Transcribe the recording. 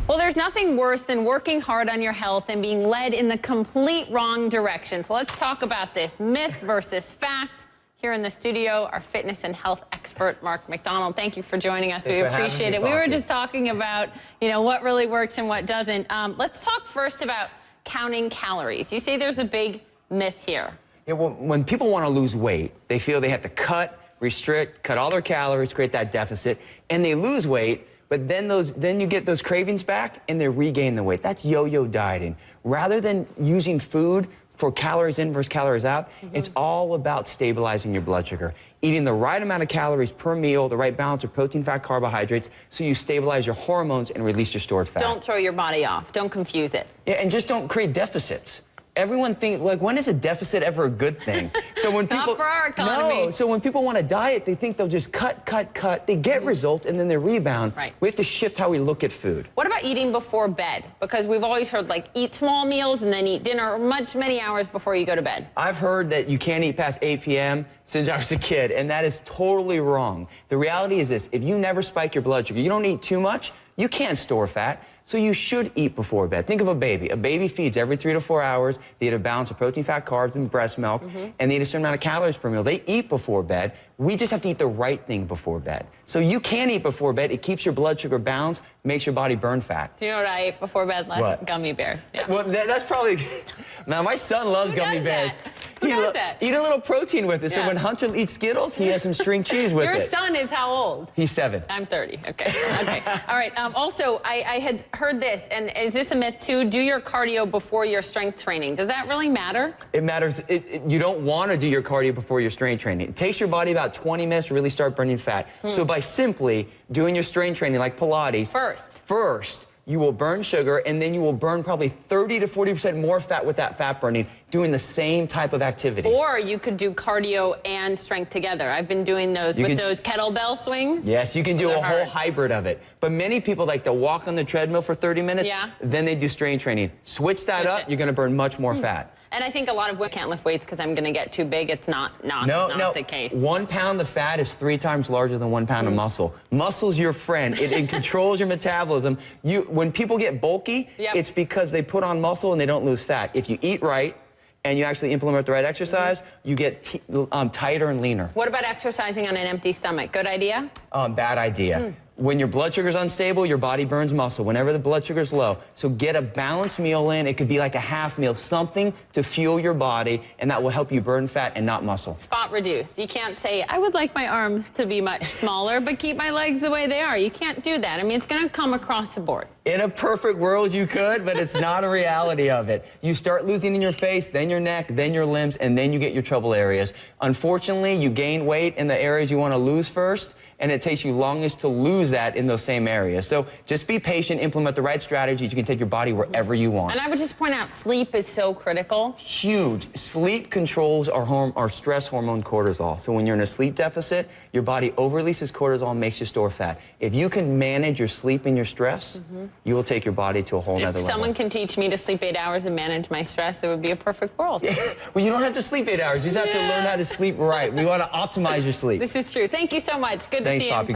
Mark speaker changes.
Speaker 1: Well, there's nothing worse than working hard on your health and being led in the complete wrong direction. So let's talk about this myth versus fact. Here in the studio, our fitness and health expert, Macdonald. Thank you for joining us. We appreciate it. We were just talking about, what really works and what doesn't. Let's talk first about counting calories. You say there's a big myth here.
Speaker 2: Yeah, well, when people want to lose weight, they feel they have to cut, restrict, cut all their calories, create that deficit, and they lose weight. But then you get those cravings back and they regain the weight. That's yo-yo dieting. Rather than using food for calories in versus calories out, it's all about stabilizing your blood sugar. Eating the right amount of calories per meal, the right balance of protein, fat, carbohydrates, so you stabilize your hormones and release your stored fat.
Speaker 1: Don't throw your body off. Don't confuse it.
Speaker 2: Yeah, and just don't create deficits. Everyone thinks, like, when is a deficit ever a good thing? So when people,
Speaker 1: not for our economy.
Speaker 2: No, so when people want to diet, they think they'll just cut. They get results and then they rebound.
Speaker 1: Right.
Speaker 2: We have to shift how we look at food.
Speaker 1: What about eating before bed? Because we've always heard, like, eat small meals and then eat dinner many hours before you go to bed.
Speaker 2: I've heard that you can't eat past 8 p.m. since I was a kid, and that is totally wrong. The reality is this: if you never spike your blood sugar, you don't eat too much, you can't store fat. So you should eat before bed. Think of a baby. A baby feeds every 3 to 4 hours. They eat a balance of protein, fat, carbs, and breast milk, and they eat a certain amount of calories per meal. They eat before bed. We just have to eat the right thing before bed. So you can eat before bed. It keeps your blood sugar balanced, makes your body burn fat.
Speaker 1: Do you know what I ate before bed last?
Speaker 2: What?
Speaker 1: Gummy bears. Yeah.
Speaker 2: Well, that's probably... Now, my son loves gummy bears.
Speaker 1: Who does that?
Speaker 2: Eat a little protein with it. So when Hunter eats Skittles, he has some string cheese with it.
Speaker 1: Your son is how old?
Speaker 2: He's 7.
Speaker 1: I'm 30. Okay. Okay. All right. Also, I had heard this, and is this a myth too? Do your cardio before your strength training. Does that really matter?
Speaker 2: It matters. You don't want to do your cardio before your strength training. It takes your body about 20 minutes to really start burning fat. So by simply doing your strength training like Pilates, first you will burn sugar, and then you will burn probably 30 to 40% more fat with that fat burning, doing the same type of activity.
Speaker 1: Or you could do cardio and strength together. I've been doing those those kettlebell swings.
Speaker 2: Yes, you can do a whole hybrid of it. But many people like to walk on the treadmill for 30 minutes, then they do strength training. Switch that up, you're going to burn much more fat.
Speaker 1: And I think a lot of women can't lift weights because I'm going to get too big. It's not the case.
Speaker 2: 1 pound of fat is 3 times larger than 1 pound of muscle. Muscle's your friend. It controls your metabolism. When people get bulky, it's because they put on muscle and they don't lose fat. If you eat right and you actually implement the right exercise, you get tighter and leaner.
Speaker 1: What about exercising on an empty stomach? Good idea?
Speaker 2: Bad idea. When your blood sugar's unstable, your body burns muscle whenever the blood sugar's low. So get a balanced meal in. It could be like a half meal, something to fuel your body, and that will help you burn fat and not muscle.
Speaker 1: Spot reduce. You can't say, I would like my arms to be much smaller, but keep my legs the way they are. You can't do that. I mean, it's going to come across the board.
Speaker 2: In a perfect world, you could, but it's not a reality of it. You start losing in your face, then your neck, then your limbs, and then you get your trouble areas. Unfortunately, you gain weight in the areas you want to lose first, and it takes you longest to lose that in those same areas. So just be patient, implement the right strategies. You can take your body wherever you want.
Speaker 1: And I would just point out, sleep is so critical.
Speaker 2: Huge. Sleep controls our stress hormone cortisol. So when you're in a sleep deficit, your body over-releases cortisol and makes you store fat. If you can manage your sleep and your stress, you will take your body to a whole nother level.
Speaker 1: If someone can teach me to sleep 8 hours and manage my stress, it would be a perfect world.
Speaker 2: Well, you don't have to sleep 8 hours. You just have to learn how to sleep right. We want to optimize your sleep.
Speaker 1: This is true. Thank you so much. Good to see you.